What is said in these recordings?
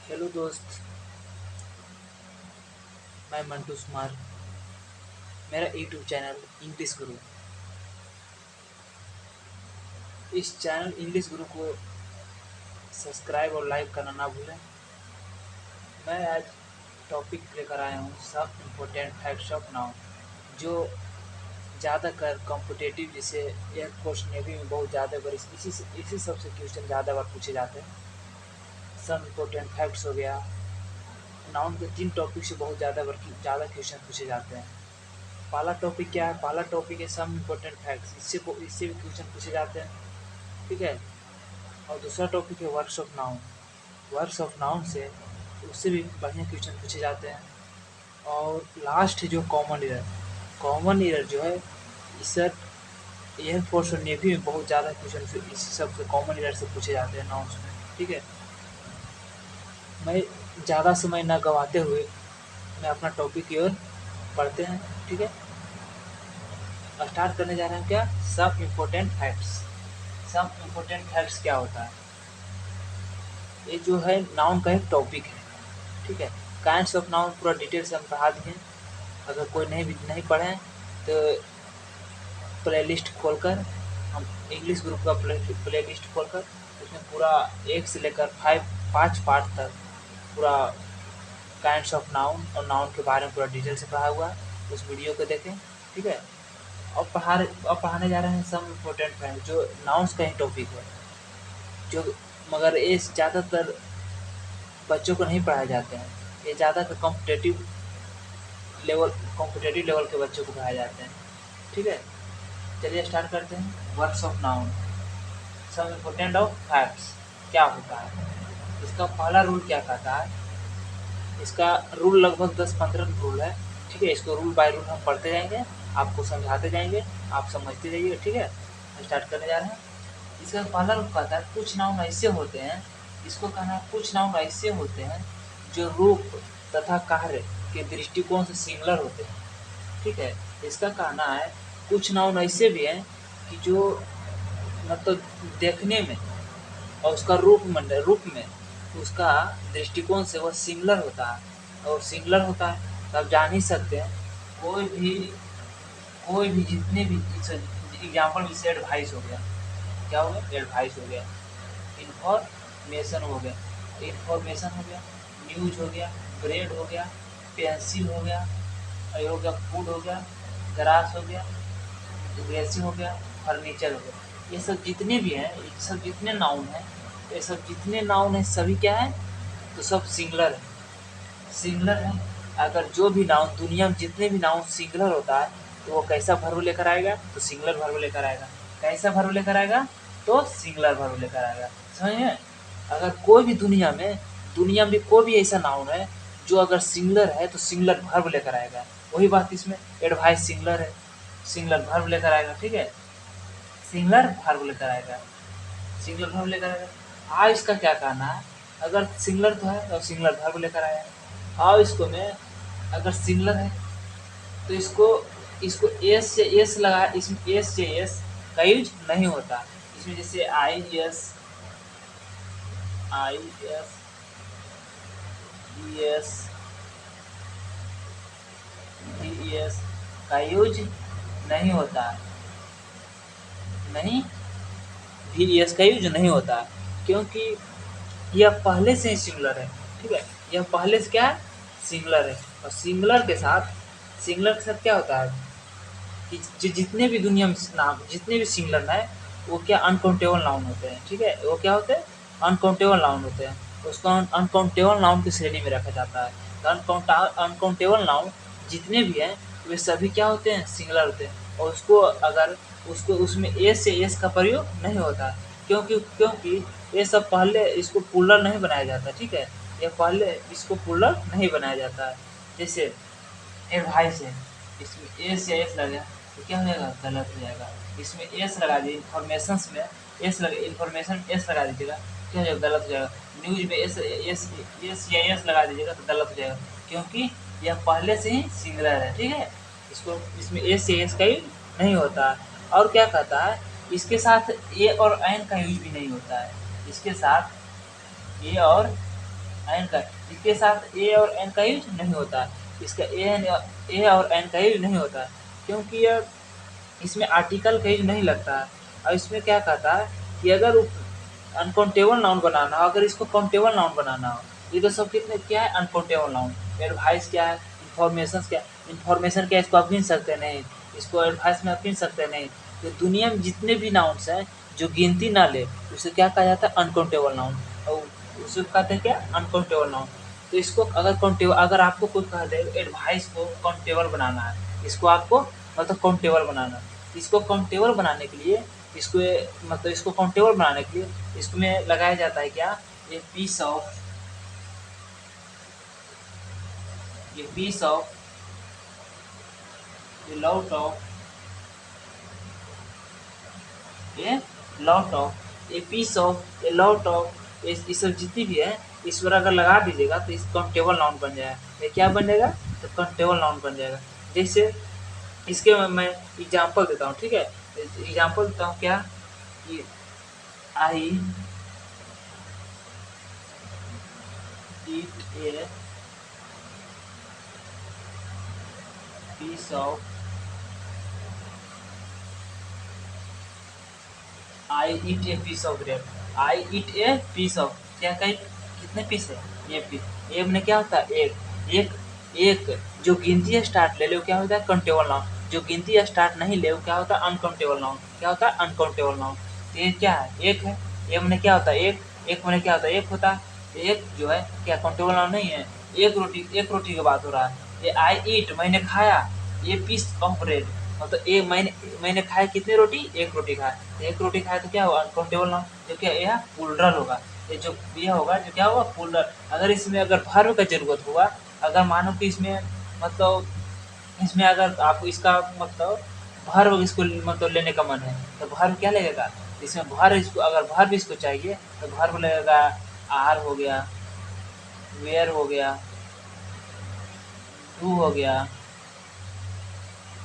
Hello दोस्त। मैं मंटू कुमार। मेरा यूट्यूब चैनल इंग्लिश गुरु। इस चैनल इंग्लिश गुरु को सब्सक्राइब और लाइक करना ना भूलें। मैं आज टॉपिक लेकर आया हूँ सब इम्पोर्टेंट फैक्ट्स ऑफ नाउन, जो ज़्यादातर कॉम्पिटेटिव जैसे एयरफोर्स नेवी में बहुत ज़्यादा बार इसी सबसे क्वेश्चन ज़्यादा बार पूछे जाते हैं। सब इम्पोर्टेंट फैक्ट्स हो गया। नाउन के 3 टॉपिक से बहुत ज़्यादा क्वेश्चन पूछे जाते हैं। पहला टॉपिक क्या है? पहला टॉपिक है सम इम्पोर्टेंट फैक्ट्स। इससे भी क्वेश्चन पूछे जाते हैं, ठीक है। और दूसरा टॉपिक है works of noun. Works of noun से उससे भी बढ़िया क्वेश्चन पूछे जाते हैं। और लास्ट जो कॉमन ईयर, कॉमन ईयर जो है इस एयरफोर्स और नेवी में बहुत ज़्यादा क्वेश्चन इसी सब से कॉमन ईयर से पूछे जाते हैं नाउन्स में, ठीक है। मैं ज़्यादा समय न गवाते हुए मैं अपना टॉपिक की ओर पढ़ते हैं, ठीक है। स्टार्ट करने जा रहे हैं क्या? सब इम्पोर्टेंट फैक्ट्स। सब इम्पोर्टेंट फैक्ट्स क्या होता है? ये जो है नाउन का एक टॉपिक है, ठीक है। काइंड्स ऑफ नाउन पूरा डिटेल से हम पढ़ा दिए। अगर कोई नहीं पढ़े तो प्लेलिस्ट खोलकर, हम इंग्लिश ग्रुप का प्लेलिस्ट खोलकर उसमें पूरा 1 से लेकर 5 पार्ट तक पूरा काइंड्स ऑफ नाउन और नाउन के बारे में पूरा डिटेल से पढ़ा हुआ है। उस वीडियो को देखें, ठीक है। अब पढ़ाने जा रहे हैं सम इम्पोर्टेंट फैक्ट, जो नाउन्स का ही टॉपिक है, जो मगर ये ज़्यादातर बच्चों को नहीं पढ़ाए जाते हैं। ये ज़्यादातर कॉम्पिटेटिव लेवल के बच्चों को पढ़ाए जाते हैं, ठीक है। चलिए स्टार्ट करते हैं। Words of noun, some important of facts क्या होता है? इसका पहला रूल क्या कहता है? इसका रूल लगभग 10-15 रूल है, ठीक है। इसको रूल बाय रूल हम पढ़ते जाएंगे, आपको समझाते जाएंगे, आप समझते जाइए, ठीक है। स्टार्ट करने जा रहे हैं। इसका पहला रूल कहता है कुछ नाउन ऐसे होते हैं, इसको कहना है कुछ नाउन ऐसे होते हैं जो रूप तथा कार्य के दृष्टिकोण से सिमिलर होते हैं, ठीक है। इसका कहना है कुछ नाउन ऐसे भी हैं कि जो मतलब देखने में और उसका रूप में उसका दृष्टिकोण से वह सिमिलर होता है। और सिमिलर होता है तो आप जान ही सकते हैं, कोई भी जितने भी एग्जाम्पल जैसे एडवाइस हो गया, क्या हो गया? एडवाइस हो गया। इंफॉर्मेशन हो गया, न्यूज हो गया, ब्रेड हो गया, पेंसिल हो गया, ये हो गया फूड हो गया, ग्रास हो गया, ग्रेसी हो गया, फर्नीचर हो गया। ये सब जितने भी हैं, ये सब जितने नाउन हैं, ये सब जितने नाउन हैं सभी क्या है? तो सब सिंगुलर है। सिंगुलर है। अगर जो भी नाउन दुनिया में जितने भी नाउन सिंगुलर होता है तो वो कैसा वर्ब लेकर आएगा? तो सिंगुलर वर्ब लेकर आएगा। कैसा वर्ब लेकर आएगा? तो सिंगुलर वर्ब लेकर आएगा। समझ में? अगर कोई भी दुनिया में कोई भी ऐसा नाउन है जो अगर सिंगुलर है तो सिंगुलर वर्ब लेकर आएगा। वही बात इसमें एडवाइस सिंगुलर है, सिंगुलर वर्ब लेकर आएगा, ठीक है। सिंगुलर वर्ब लेकर आएगा, सिंगुलर वर्ब लेकर आएगा। आ इसका क्या कहना है? अगर सिंगुलर तो है तो सिंगुलर वर्ब लेकर आएगा। आओ इसको में अगर सिंगुलर है तो इसको इसको एस से एस लगा, इसमें एस से एस का यूज नहीं होता। इसमें जैसे I S D S D S का यूज नहीं होता है। नहीं, डी एस का यूज नहीं होता, क्योंकि यह पहले से ही सिंगुलर है, ठीक है। यह पहले से क्या है? सिंगुलर है। और सिंगुलर के साथ क्या होता है कि जितने भी दुनिया में नाम, जितने भी सिंगुलर है वो क्या अनकाउंटेबल नाउन होते हैं, ठीक है। वो क्या होते हैं? अनकाउंटेबल नाउन होते हैं। उसको अनकाउंटेबल नाउन की श्रेणी में रखा जाता है। तो अनकाउंटेबल नाउन जितने भी हैं वे सभी क्या होते हैं? सिंगुलर होते हैं। और उसको उसमें ए से एस का प्रयोग नहीं होता, क्योंकि ये सब पहले इसको पुलर नहीं बनाया जाता, ठीक है। ये पहले इसको पुलर नहीं बनाया जाता है। जैसे एडवाइस है, इसमें एस या एस लगा तो क्या हो जाएगा? गलत हो जाएगा। इसमें एस लगा दीजिए, इन्फॉर्मेशन में इन्फॉर्मेशन एस लगा दीजिएगा, क्या हो जाएगा? गलत हो जाएगा। न्यूज में एस या एस लगा दीजिएगा तो गलत हो जाएगा, क्योंकि यह पहले से ही सिंगुलर है, ठीक है। इसमें एस या एस का यूज नहीं होता। और क्या कहता है? इसके साथ ए और एन का यूज भी नहीं होता है। इसके साथ ए और एन का, इसके साथ ए और एन का यूज नहीं होता। इसका ए और एन का यूज नहीं होता, क्योंकि ये इसमें आर्टिकल का यूज नहीं लगता है। और इसमें क्या कहता है कि अगर अनकाउंटेबल नाउन बनाना हो, अगर इसको काउंटेबल नाउन बनाना हो, ये तो सब कितने क्या है अनकाउंटेबल नाउन। एडवाइस क्या है, इन्फॉर्मेशन क्या, इन्फॉर्मेशन क्या, इसको आप गिन सकते नहीं, इसको एडवाइस में आप गिन सकते नहीं। तो दुनिया में जितने भी नाउन्स हैं जो गिनती ना ले, उसे क्या कहा जाता है अनकाउंटेबल नाउन, और उसे कहते हैं क्या अनकाउंटेबल नाउन। तो इसको अगर काउंटेबल, अगर आपको कोई कह दे एडवाइस को काउंटेबल बनाना है, इसको आपको मतलब काउंटेबल बनाना है, इसको काउंटेबल बनाने के लिए इसको मतलब इसको काउंटेबल बनाने के लिए इसमें लगाया जाता है क्या, ये पीस ऑफ, ये पीस ऑफ, ये लॉट ऑफ, ये लॉट ऑफ, ये पीस ऑफ, ये लॉट ऑफ, ये सब जितनी भी है इस पर अगर लगा दीजिएगा तो इस काउंटेबल नाउन बन जाएगा। ये क्या बन जाएगा, तो काउंटेबल नाउन बन जाएगा। जैसे इसके मैं एग्जांपल देता हूँ, ठीक है। एग्जांपल देता हूँ क्या, कि I eat a piece of, I eat a piece of bread, I eat a piece of, क्या कहीं कितने पीस है, ये पीस, ये में क्या होता है एक, एक जो गिनती स्टार्ट ले ले वो क्या होता है काउंटेबल नाउन, जो गिनती स्टार्ट नहीं ले वो क्या होता है अनकाउंटेबल नाउन, क्या होता है अनकाउंटेबल नाउन। तो ये क्या है, एक है, ये मैंने क्या होता है एक, एक मैंने क्या होता है एक होता है, एक जो है क्या काउंटेबल नाउन नहीं है। एक रोटी की बात हो रहा है, ये आई ईट मैंने खाया, ये पीस ऑफ ब्रेड, मतलब ये मैंने खाया कितनी रोटी, एक रोटी खाया, एक रोटी खाया तो क्या होगा अनकाउंटेबल नाउन, जो क्या यह प्लूरल होगा, ये जो ये होगा जो क्या होगा प्लूरल। अगर इसमें अगर वर्ब का जरूरत होगा, अगर मानो कि इसमें मतलब इसमें अगर आपको इसका मतलब वर्ब इसको मतलब लेने का मन है तो वर्ब क्या लगेगा, इसमें वर्ब इसको अगर वर्ब इसको चाहिए तो वर्ब लगेगा आर हो गया, वेयर हो गया, डू हो गया,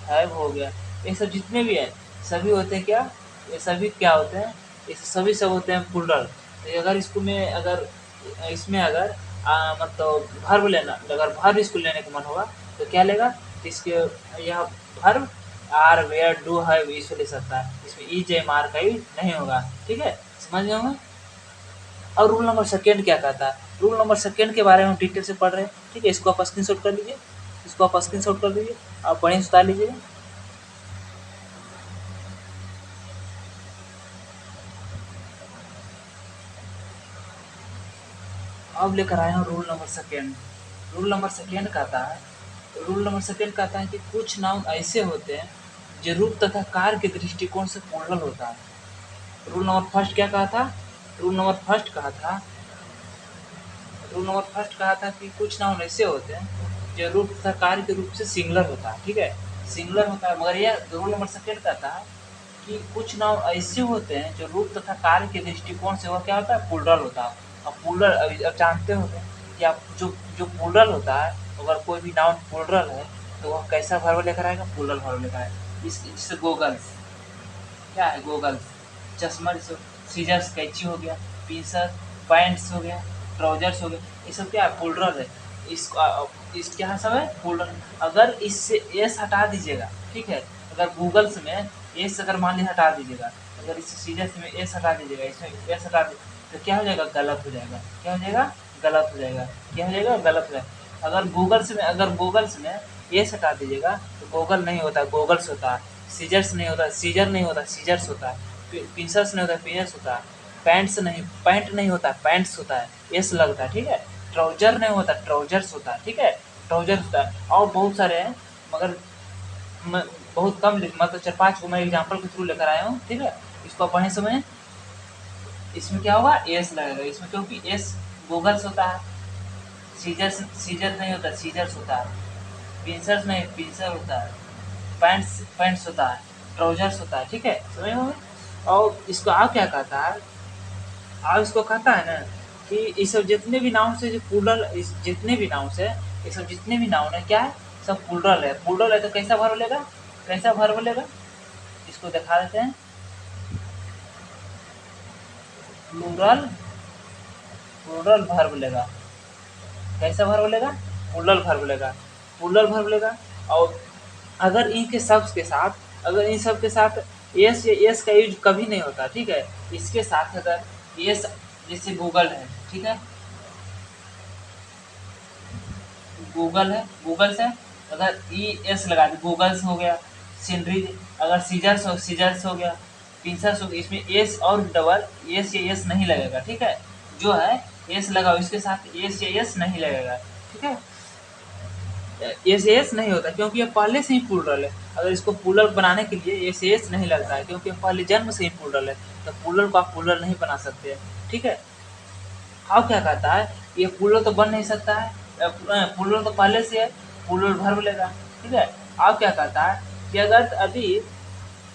हैव हो गया, ये सब जितने भी हैं सभी होते हैं क्या, ये सभी क्या होते हैं, ये सभी सब होते हैं प्लूरल। तो अगर इसको में अगर इसमें अगर मतलब वर्ब लेना, अगर वर्ब इसको लेने का मन होगा तो क्या लेगा, इसके यह verb are were do have इसको ले सकता है, इसमें ई जे मार का ही नहीं होगा, ठीक है, समझ गए होंगे। और रूल नंबर सेकेंड क्या कहता है, रूल नंबर सेकेंड के बारे में हम डिटेल से पढ़ रहे हैं, ठीक है, इसको आप स्क्रीनशॉट कर लीजिए, इसको आप स्क्रीनशॉट कर लीजिए, आप बढ़िया से उतार लीजिए। अब लेकर आया हूँ rule number second. Rule number second कहता है, रूल नंबर सेकेंड कहता है कि कुछ नाउन ऐसे होते हैं जो रूप तथा कार्य के दृष्टिकोण से प्लूरल होता है। रूल नंबर फर्स्ट क्या कहा था, रूल नंबर फर्स्ट कहा था, रूल नंबर फर्स्ट कहा था कि कुछ नाउन ऐसे होते हैं जो रूप तथा कार्य के रूप से सिंगुलर होता है, ठीक है, सिंगुलर होता है। मगर यह रूल नंबर सेकेंड कहता है कि कुछ नाउन ऐसे होते हैं जो रूप तथा कार्य के दृष्टिकोण से वह क्या होता है प्लूरल होता है। और प्लूरल अब जानते हो कि आप जो जो प्लूरल होता है, अगर कोई भी नाउन प्लूरल है तो वह कैसा वर्ब लेकर आएगा, प्लूरल वर्ब लेकर आएगा। इस जैसे गोगल्स, क्या है गोगल्स, चश्मा, जैसे सीजर्स कैंची हो गया, पिंसर पैंट्स हो गया, ट्राउजर्स हो गया, ये सब क्या है प्लूरल है। इस क्या सब है प्लूरल। अगर इससे एस हटा दीजिएगा, ठीक है, अगर गूगल्स में एस अगर मान लीजिए हटा दीजिएगा, अगर इस सीजर्स में एस हटा दीजिएगा, इसमें एस हटा दीजिएगा तो क्या हो जाएगा, गलत हो जाएगा, क्या हो जाएगा, गलत हो जाएगा, क्या हो जाएगा, गलत हो जाएगा। अगर गूगल्स में एस हटा दीजिएगा तो गूगल नहीं होता, गूगल्स होता है। सीजर्स नहीं होता, सीजर नहीं होता, सीजर्स होता है। पिंसर्स नहीं होता, पिंसर्स होता है। पैंट्स नहीं, पैंट नहीं होता, पैंट्स होता है, एस लगता है, ठीक है। ट्राउजर नहीं होता, ट्राउजर्स होता है, ठीक है, ट्राउजर होता है। और बहुत सारे हैं, मगर मैं बहुत कम मतलब 4-5 को मैं एग्जाम्पल के थ्रू लेकर आया हूँ, ठीक है। इसको आप पढ़े समय इसमें क्या होगा, एस लगेगा इसमें, क्योंकि एस गूगल्स होता है। सीजर्स, सीजर नहीं होता, सीजर्स होता है। पिंसर्स नहीं, पिंसर होता है। पैंट्स, पैंट्स होता है। ट्राउजर्स होता है, ठीक है, समझ में। और इसको आप क्या कहता है, आप इसको कहता है ना कि ये सब जितने भी नाउन से जो प्लूरल, जितने भी नाउन है, ये सब जितने भी नाउन है क्या है, सब प्लूरल है। प्लूरल है तो कैसा वर्ब लेगा, कैसा वर्ब लेगा, इसको दिखा देते हैं। प्लूरल, प्लूरल वर्ब लेगा, कैसा वर्ब लेगा? प्लूरल वर्ब लेगा, प्लूरल वर्ब लेगा। और अगर इनके शब्द के साथ, अगर इन सब के साथ एस या एस का यूज कभी नहीं होता, ठीक है। इसके साथ अगर एस, जैसे गूगल है, ठीक है, गूगल है, गूगल से अगर ई एस लगा दी, गूगल्स हो गया, सिनरीज, अगर सीजर्स हो, सीजर्स हो गया, पिंसर्स हो गया, इसमें एस और डबल एस या एस नहीं लगेगा, ठीक है। जो है एस लगाओ, इसके साथ एस या एस नहीं लगेगा, ठीक है। एस एस नहीं होता क्योंकि ये पहले से ही प्लूरल है। अगर इसको प्लूरल बनाने के लिए एस एस नहीं लगता है, क्योंकि पहले जन्म से ही प्लूरल है, तो प्लूरल को आप प्लूरल नहीं बना सकते, ठीक है। अब क्या कहता है, ये प्लूरल तो बन नहीं सकता है, प्लूरल तो पहले से है, प्लूरल वर्ब लेगा, ठीक है। अब क्या कहता है कि अगर अभी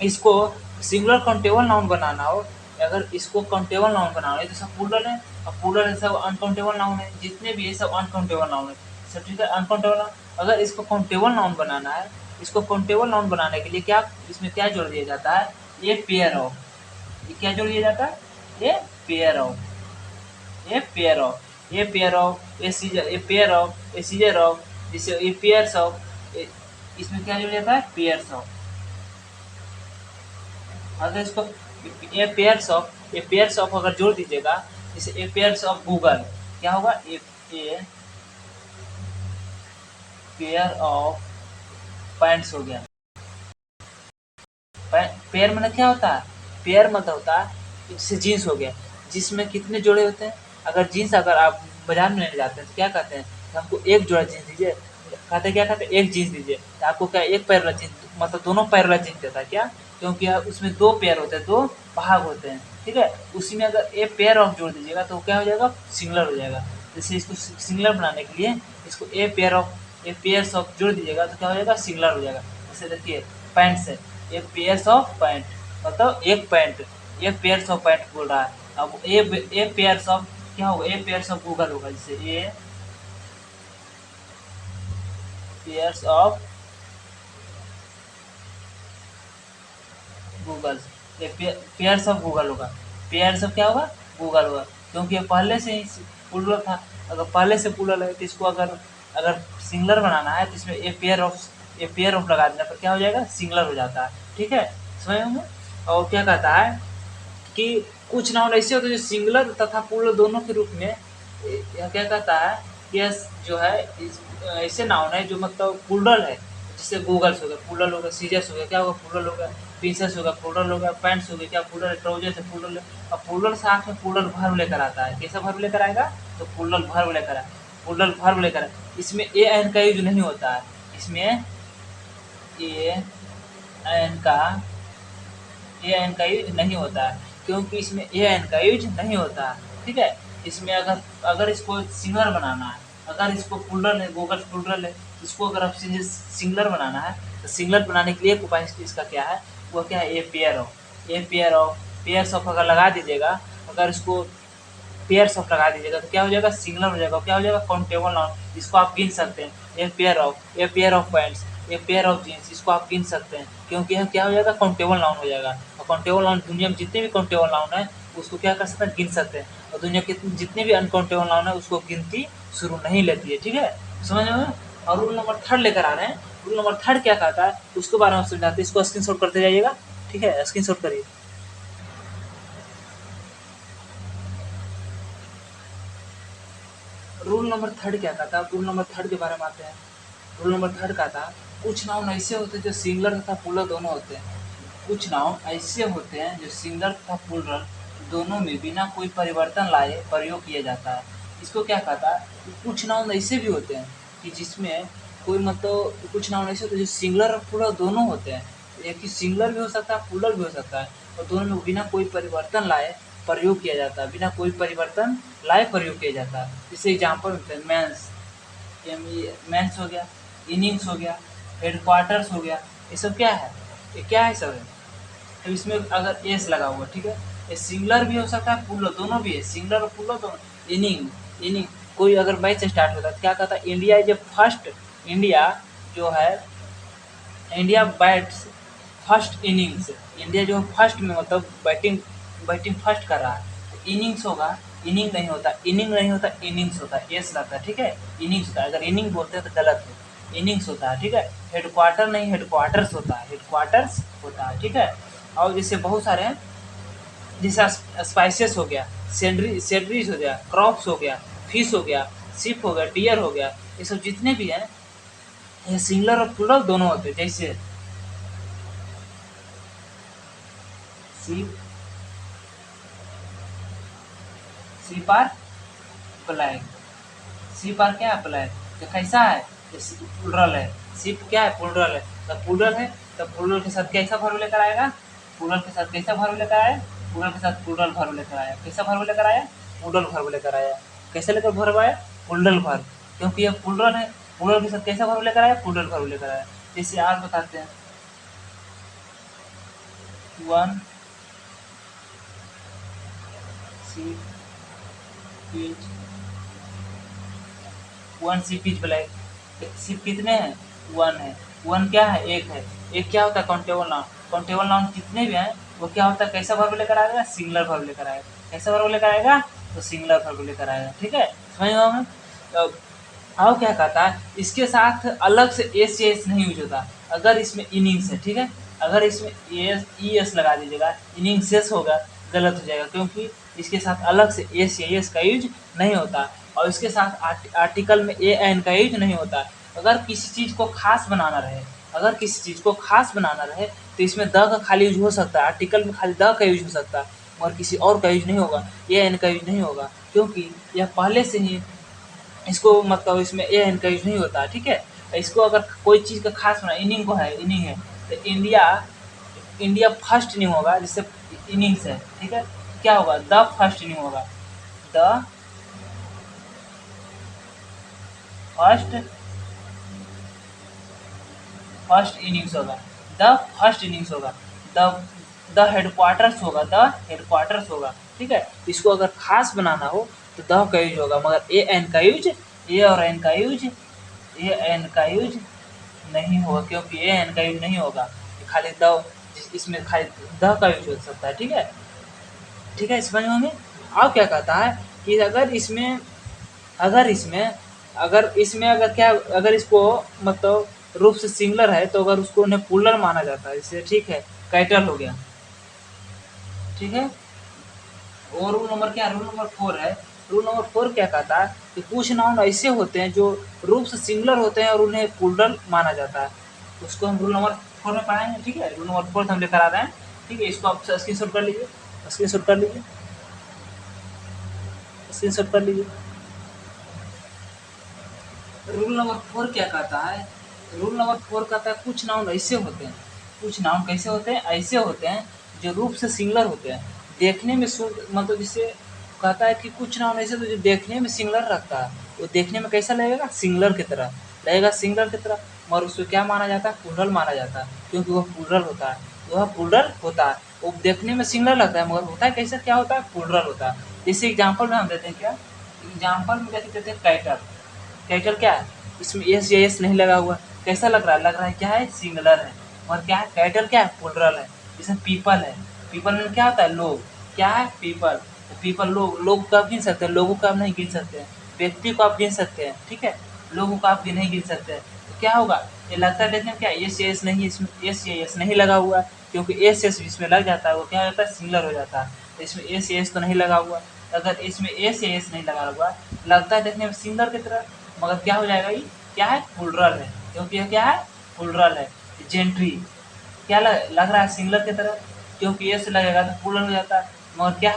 इसको सिंगुलर काउंटेबल नाउन बनाना हो, अगर इसको काउंटेबल नाउन बनाना हो, ये तो सब प्लूरल है, और प्लूरल है सब अनकाउंटेबल नाउन है, जितने भी ये सब अनकाउंटेबल नाउन है, सब ठीक है, अनकाउंटेबल नाउन। अगर इसको काउंटेबल नाउन बनाना है, इसको काउंटेबल नाउन बनाने के लिए क्या इसमें क्या जोड़ दिया जाता है? ए पेयर ऑफ, ये क्या जोड़ दिया जाता है? A pair of, a pair of, a pair of, a scissor, a pair of, a scissor of, जिससे ए पेयर्स ऑफ, इसमें क्या जोड़ जाता है? Pairs of. अगर इसको a pairs of, a pairs of अगर जोड़ दीजिएगा, जैसे ए पेयर्स ऑफ गूगल, क्या होगा? ए पेयर ऑफ पैंट्स हो गया। पेयर मतलब क्या होता है? पेयर मतलब होता है, जैसे जीन्स हो गया, जिसमें कितने जोड़े होते हैं? अगर जीन्स अगर आप बाजार में लेने जाते हैं तो क्या कहते हैं कि हमको एक जोड़ा जीन्स दीजिए, कहते हैं क्या कहते हैं? एक जीन्स दीजिए, तो आपको क्या एक पैर वाला जीन्स, मतलब दोनों पैर वाला जीन्स देता है क्या? क्योंकि उसमें दो पेयर होते हैं, दो भाग होते हैं, ठीक है। उसी में अगर ए पेयर ऑफ जोड़ दीजिएगा तो क्या हो जाएगा? सिंगुलर हो जाएगा। जैसे इसको सिंगुलर बनाने के लिए इसको ए pair of, a pairs of जोड़ दीजिएगा तो क्या हो जाएगा? सिंगुलर हो जाएगा। जैसे देखिए पैंट्स है, ए पेयर्स ऑफ पैंट, मतलब एक pant, A pairs of pant बोल रहा है। अब ए पेयर्स ऑफ क्या होगा? ए पेयर्स ऑफ गूगल होगा, जैसे ए पेयर्स ऑफ गूगल, ये पेयर्स ऑफ गूगल होगा। पेयर्स ऑफ क्या होगा? गूगल होगा, क्योंकि ये पहले से ही प्लूरल था। अगर पहले से प्लूरल है तो इसको अगर अगर सिंगुलर बनाना है तो इसमें ए पेयर ऑफ लगा देने पर क्या हो जाएगा? सिंगुलर हो जाता है, ठीक है, समझ में। और क्या कहता है कि कुछ नाउन ऐसे होते हैं जो सिंगुलर तथा प्लूरल दोनों के रूप में, यह क्या कहता है कि यह जो है ऐसे नाउन है जो मतलब प्लूरल है, जैसे गूगल्स हो गया, प्लूरल हो गया, सीजर्स हो गया, क्या होगा? प्लूरल हो गया, पीसेस हो गया, प्लूरल हो गया, पैंट्स हो गया, क्या प्लूरल है? ट्राउजर्स है, प्लूरल है। अब प्लूरल साथ में प्लूरल वर्ब लेकर आता है, कैसा वर्ब लेकर आएगा? तो प्लूरल वर्ब लेकर आए, प्लूरल वर्ब लेकर आए। इसमें ए एन का यूज नहीं होता है, इसमें ए एन का ए एन का यूज नहीं होता है, क्योंकि इसमें ए एन का यूज नहीं होता है, ठीक है। इसमें अगर अगर इसको सिंगुलर बनाना है, अगर इसको प्लूरल है, गूगल प्लूरल है, इसको अगर आप सिंगुलर बनाना है तो सिंगुलर बनाने के लिए एक उपाय इसका क्या है? वो क्या है? A pair of, a pair of, pairs of अगर लगा दीजिएगा, अगर इसको पेयर्स ऑफ लगा दीजिएगा तो क्या हो जाएगा? सिंगुलर हो जाएगा। क्या हो जाएगा? काउंटेबल नाउन, जिसको आप गिन सकते हैं। A pair of pants, a pair of jeans, इसको आप गिन सकते हैं, क्योंकि यह क्या हो जाएगा? काउंटेबल नाउन हो जाएगा। और काउंटेबल नाउन दुनिया में जितने भी काउंटेबल नाउन है उसको क्या कर सकते हैं? गिन सकते हैं। और दुनिया के जितने भी अनकाउंटेबल नाउन है उसको गिनती शुरू नहीं लेती है, ठीक है, समझ में। और रूल नंबर थर्ड लेकर आ रहे हैं। रूल नंबर थर्ड क्या कहता है उसके बारे में समझाते हैं, इसको स्क्रीन शॉट करते जाइएगा, ठीक है, स्क्रीन शॉट करिए। रूल नंबर थर्ड क्या कहता है? रूल नंबर थर्ड के बारे में आते हैं। रूल नंबर थर्ड का था, कुछ नाउन ऐसे होते हैं जो सिंगुलर तथा प्लूरल दोनों होते हैं। कुछ नाउन ऐसे होते हैं जो सिंगुलर तथा प्लूरल दोनों में बिना कोई परिवर्तन लाए प्रयोग किया जाता है। इसको क्या कहता है कि कुछ नाउन ऐसे भी होते हैं कि जिसमें कोई मतलब कुछ नाउन ऐसे होते हैं जो सिंगुलर और प्लूरल दोनों होते हैं। एक ही सिंगुलर भी हो सकता है, प्लूरल भी हो सकता है, और दोनों में बिना कोई परिवर्तन लाए प्रयोग किया जाता है, बिना कोई परिवर्तन लाए प्रयोग किया जाता है। जैसे एग्जाम्पल होते हैं मेंस, मेंस हो गया, इनिंग्स हो गया, हेडक्वार्टर्स हो गया, ये सब क्या है? ये क्या है सब है? तो इसमें अगर एस लगा हुआ, ठीक है, ये सिंगुलर भी हो सकता है, प्लूरल दोनों भी है, सिंगुलर और प्लूरल दोनों। इनिंग कोई अगर मैच स्टार्ट होता है तो क्या कहता है? India is a first, India जो है, India bats first innings, India जो फर्स्ट में मतलब बैटिंग बैटिंग फर्स्ट कर रहा है, तो इनिंग्स होगा, इनिंग नहीं होता, इनिंग नहीं होता, इनिंग्स होता है, एस लगता है, ठीक है, इनिंग्स होता है। अगर इनिंग बोलते हैं तो गलत है, इनिंग्स होता है, ठीक है। हेडक्वार्टर नहीं, हेडक्वार्टर्स होता है, हेडक्वार्टर्स होता है, ठीक है। और जैसे बहुत सारे हैं, जैसे स्पाइसेस हो गया, सेलरीज हो गया, क्रॉप्स हो गया, फिश हो गया, शिप हो गया, डियर हो गया, ये सब जितने भी हैं ये सिंगुलर और प्लूरल दोनों होते हैं। जैसे sheep, sheep are black, sheep are क्या है, ब्लैक। तो कैसा है, प्लूरल है, शिप क्या है, प्लूरल है। तो प्लूरल है तो प्लूरल के साथ कैसा वर्ब लेकर आएगा, प्लूरल के साथ कैसा वर्ब लेकर आया, प्लूरल के साथ प्लूरल वर्ब लेकर आया। कैसा वर्ब लेकर आया, प्लूरल वर्ब लेकर आया। कैसे लेकर वर्ब आया, प्लूरल वर्ब, क्योंकि यह प्लूरल है। प्लूरल के साथ कैसा वर्ब लेकर आया, प्लूरल वर्ब लेकर आया। जैसे आज बताते हैं, one ship is, one ship is black. Ship कितने हैं, वन है। वन क्या है, एक है। एक क्या होता है, काउंटेबल नाउन। काउंटेबल नाउन जितने भी हैं वो क्या होता है, कैसा वर्ब लेकर आएगा, सिंगुलर वर्ब लेकर आएगा। कैसा वर्ब लेकर आएगा, तो सिंगुलर वर्ब लेकर आएगा, ठीक है, समझ में हमें। तो अब क्या कहता है, इसके साथ अलग से एस या एस नहीं यूज होता। अगर इसमें इनिंग्स है, ठीक है, अगर इसमें एस ई एस लगा दीजिएगा, इनिंग्सेस होगा, गलत हो जाएगा, क्योंकि इसके साथ अलग से एस या एस का यूज नहीं होता। और इसके साथ आर्टिकल में ए एन का यूज नहीं होता। अगर किसी चीज़ को खास बनाना रहे, अगर किसी चीज़ को खास बनाना रहे तो इसमें द का खाली यूज हो सकता है, आर्टिकल में खाली द का यूज हो सकता है, और किसी और का यूज नहीं होगा, ए एन का यूज नहीं होगा, क्योंकि यह पहले से ही इसको मतलब इसमें ए एन का यूज नहीं होता, ठीक है। इसको अगर कोई चीज़ का खास बना, इनिंग को है, इनिंग है तो इंडिया, इंडिया फर्स्ट इनिंग होगा, जिससे इनिंग्स है, ठीक है, क्या होगा, द फर्स्ट इनिंग होगा, द फर्स्ट, फर्स्ट इनिंग्स होगा, द फर्स्ट इनिंग्स होगा, द द हेडक्वार्टर्स होगा, द हेडक्वार्टर्स होगा, ठीक है। इसको अगर खास बनाना हो तो द का यूज होगा, मगर ए एन का यूज, ए और एन का यूज, ए एन का यूज नहीं होगा, क्योंकि ए एन का यूज नहीं होगा, खाली द, इसमें खाली द का यूज हो सकता है, ठीक है, ठीक है, समझ में हमें। अब क्या कहता है कि अगर इसमें, अगर इसमें, अगर इसमें अगर क्या, अगर इसको मतलब रूप से सिंगुलर है तो अगर उसको उन्हें प्लूरल माना जाता है, जैसे ठीक है, कैटल हो गया, ठीक है। और रूल नंबर क्या, रूल नंबर 4 है। रूल नंबर 4 क्या कहता है कि कुछ नाउन ऐसे होते हैं जो रूप से सिंगुलर होते हैं और उन्हें प्लूरल माना जाता है, उसको हम रूल नंबर 4 में पढ़ाएंगे, ठीक है। रूल नंबर 4 हम लेकर आ रहे हैं, ठीक है, इसको आप स्क्रीनशॉट कर लीजिए, स्क्रीनशॉट कर लीजिए, स्क्रीनशॉट कर लीजिए। रूल नंबर 4 क्या कहता है, रूल नंबर 4 कहता है कुछ नाउन ऐसे होते हैं, कुछ नाउन कैसे होते हैं, ऐसे होते हैं जो रूप से सिंगुलर होते हैं, देखने में मतलब जिसे कहता है कि कुछ नाउन ऐसे जो देखने में सिंगुलर रखता है, वो देखने में कैसा लगेगा, सिंगुलर की तरह लगेगा, सिंगुलर की तरह, मगर उसको क्या माना जाता है, प्लूरल माना जाता है, क्योंकि वह प्लूरल होता है, वह प्लूरल होता है। वो देखने में सिंगुलर लगता है मगर होता है कैसा, क्या होता है, प्लूरल होता है। जैसे एग्जाम्पल में हम देते हैं, क्या एग्जाम्पल में जैसे देते हैं, कैटल, कैटल क्या है, इसमें एस या एस नहीं लगा हुआ, कैसा लग रहा है, लग रहा है क्या है, सिंगुलर है, और क्या है, कैटल क्या है, प्लूरल है। जैसे पीपल है, पीपल में क्या होता है, लोग, क्या है, पीपल, तो पीपल लोग, लोग को आप गिन सकते हैं, लोगों को आप नहीं गिन सकते हैं, व्यक्ति को आप गिन सकते हैं, ठीक है, लोगों को आप नहीं गिन सकते हैं। तो क्या होगा, ये लगता है देखने में क्या, एस या एस नहीं, इसमें एस या एस नहीं लगा हुआ, क्योंकि एस एस इसमें लग जाता है वो क्या हो जाता है, सिंगुलर हो जाता है। तो इसमें एस या एस तो नहीं लगा हुआ, अगर इसमें एस या एस नहीं लगा हुआ, लगता है देखने में सिंगुलर की तरह, मगर क्या हो जाएगा, ये क्या है, प्लूरल है, क्योंकि यह क्या है, प्लूरल है। जेंट्री क्या लग रहा है, सिंगुलर की तरह, क्योंकि एस लगेगा तो प्लूरल हो जाता है, मगर क्या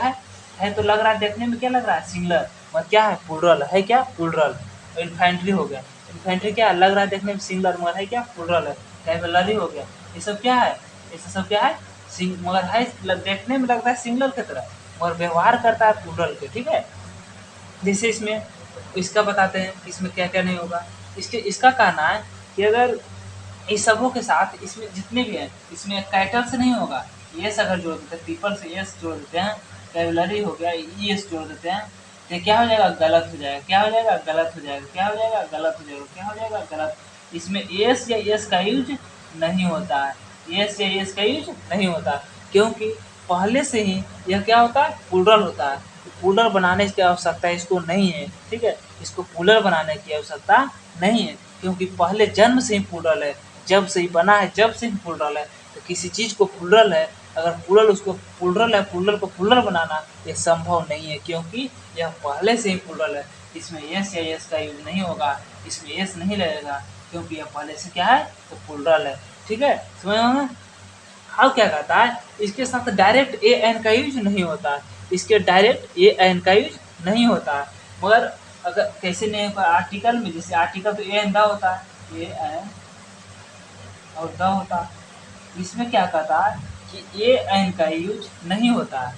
है तो लग रहा है देखने में क्या लग रहा है, सिंगुलर, मगर क्या है, प्लूरल है, क्या, प्लूरल। इन्फेंट्री हो गया, इन्फेंट्री क्या लग रहा है देखने में सिंगुलर, मगर है क्या, प्लूरल है। कैवलरी हो गया, ये सब क्या है, ये सब क्या है, मगर है देखने में लगता है सिंगुलर की तरह, मगर व्यवहार करता है प्लूरल के, ठीक है। जैसे इसमें इसका बताते हैं कि इसमें क्या क्या नहीं होगा, इसका कहना है कि अगर इस सबों के साथ इसमें जितने भी हैं, इसमें कैटल से नहीं होगा, यस अगर जोड़ देते हैं, पीपल से यस जोड़ देते हैं, कैवलरी हो गया ई एस जोड़ देते हैं, तो क्या हो जाएगा, गलत हो जाएगा, क्या हो जाएगा, गलत हो जाएगा, क्या हो जाएगा, गलत हो जाएगा, क्या हो जाएगा, गलत। इसमें एस या एस का यूज नहीं होता है, एस या एस का यूज नहीं होता, क्योंकि पहले से ही यह क्या होता है, प्लूरल होता है, पुलर बनाने की आवश्यकता इसको नहीं है, ठीक है। इसको पुलर बनाने की आवश्यकता नहीं है, क्योंकि पहले जन्म से ही प्लूरल है, जब से ही बना है जब से ही प्लूरल है। तो किसी चीज़ को प्लूरल है, अगर प्लूरल उसको प्लूरल है, प्लूरल को प्लूरल बनाना ये संभव नहीं है, क्योंकि यह पहले से ही प्लूरल है। इसमें यस या यस का यूज नहीं होगा, इसमें यस नहीं लगेगा, क्योंकि यह पहले से क्या है, तो प्लूरल है, ठीक है। समझ में? अब क्या कहता है, इसके साथ डायरेक्ट ए एन का यूज नहीं होता है, इसके डायरेक्ट ए एन का यूज नहीं होता है। मगर अगर कैसे नहीं होगा, आर्टिकल में, जैसे आर्टिकल तो ए एन दा होता है, ए एन और द होता है। इसमें क्या कहता है कि ए एन का यूज नहीं होता है,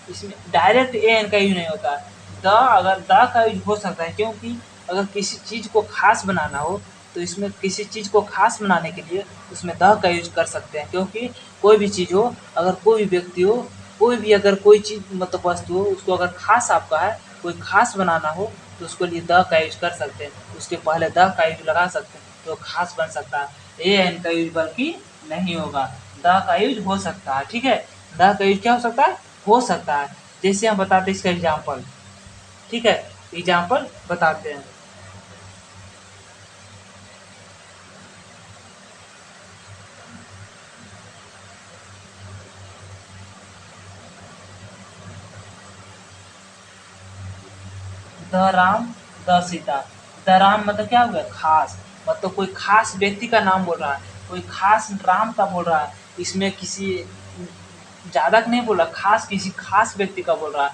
इसमें डायरेक्ट ए एन का यूज नहीं होता है। द, अगर द का यूज हो सकता है, क्योंकि अगर किसी चीज़ को खास बनाना हो तो इसमें किसी चीज़ को खास बनाने के लिए उसमें द का यूज कर सकते हैं, क्योंकि कोई भी चीज़ हो, अगर कोई भी व्यक्ति हो, कोई भी अगर कोई चीज़ मतलब वस्तु हो, उसको अगर खास आपका है, कोई खास बनाना हो तो उसके लिए द का यूज कर सकते हैं, उसके पहले द का यूज लगा सकते हैं तो खास बन सकता है। ए एन का यूज बल्कि नहीं होगा, द का यूज हो सकता है, ठीक है। द का यूज क्या हो सकता है, हो सकता है। जैसे हम बताते हैं इसका एग्जाम्पल, ठीक है, एग्जाम्पल बताते हैं। The Ram, the Sita. The Ram मतलब क्या हो गया, खास, मतलब कोई खास व्यक्ति का नाम बोल रहा है, कोई खास राम का बोल रहा है, इसमें किसी ज़्यादा का नहीं बोल रहा, खास किसी खास व्यक्ति का बोल रहा है।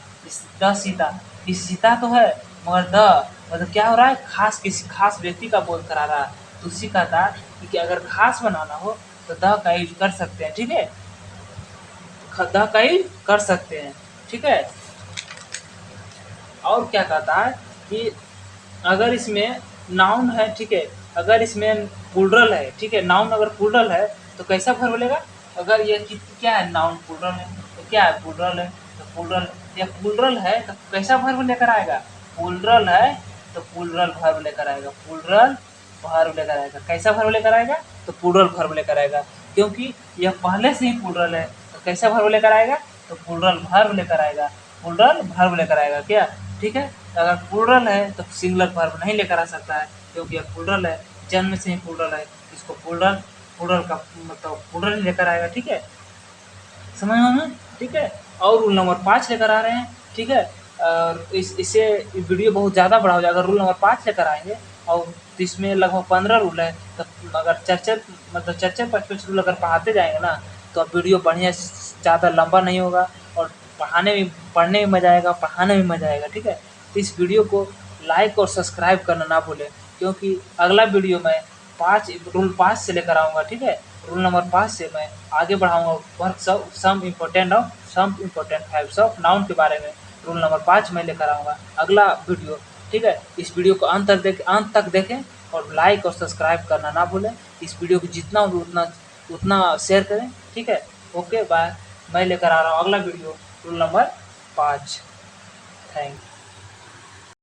द सीता, ये सीता तो है, मगर द मतलब क्या हो रहा है, खास किसी खास व्यक्ति का बोध करा रहा है। तो उसी का था कि अगर खास बनाना हो तो द का यूज कर सकते हैं, ठीक है, द का यूज कर सकते हैं, ठीक है। और क्या कहता है कि अगर इसमें नाउन है, ठीक है, अगर इसमें प्लूरल है, ठीक है, नाउन अगर प्लूरल है तो कैसा वर्ब बोलेगा, अगर ये कि क्या है, नाउन प्लूरल है तो क्या है, प्लूरल है, तो प्लूरल, या प्लूरल है तो कैसा वर्ब लेकर आएगा, प्लूरल है तो प्लूरल वर्ब लेकर आएगा, प्लूरल वर्ब लेकर आएगा। कैसा वर्ब लेकर आएगा, तो प्लूरल वर्ब लेकर आएगा, क्योंकि यह पहले से ही प्लूरल है, तो कैसा वर्ब लेकर आएगा, तो प्लूरल वर्ब लेकर आएगा, प्लूरल वर्ब लेकर आएगा क्या, ठीक है। अगर प्लूरल है तो सिंगुलर वर्ब नहीं लेकर आ सकता है, क्योंकि यह प्लूरल है, जन्म से ही प्लूरल है, इसको प्लूरल, प्लूरल का मतलब प्लूरल ही लेकर आएगा, ठीक है, समझ में हमें, ठीक है। और रूल नंबर 5 लेकर आ रहे हैं, ठीक है। और इससे वीडियो बहुत ज़्यादा बड़ा हो जाएगा, रूल नंबर 5 लेकर आएंगे, और इसमें लगभग 15 रूल है, तो अगर चर्चर मतलब चर्चर 5 रूल अगर पढ़ाते जाएंगे ना, तो अब वीडियो बढ़िया, ज़्यादा लंबा नहीं होगा, और पढ़ने में मज़ा आएगा, पढ़ाने में मज़ा आएगा, ठीक है। तो इस वीडियो को लाइक और सब्सक्राइब करना ना भूलें, क्योंकि अगला वीडियो में रूल 5 से लेकर आऊँगा, ठीक है। रूल नंबर 5 से मैं आगे बढ़ाऊँगा work some important types of noun के बारे में। रूल नंबर 5 मैं लेकर आऊँगा अगला वीडियो, ठीक है। इस वीडियो को अंत तक देखें और लाइक और सब्सक्राइब करना ना भूलें। इस वीडियो को जितना हो उतना शेयर करें, ठीक है। ओके बाय, मैं लेकर आ रहा हूँ अगला video, rule number 5। Thank you.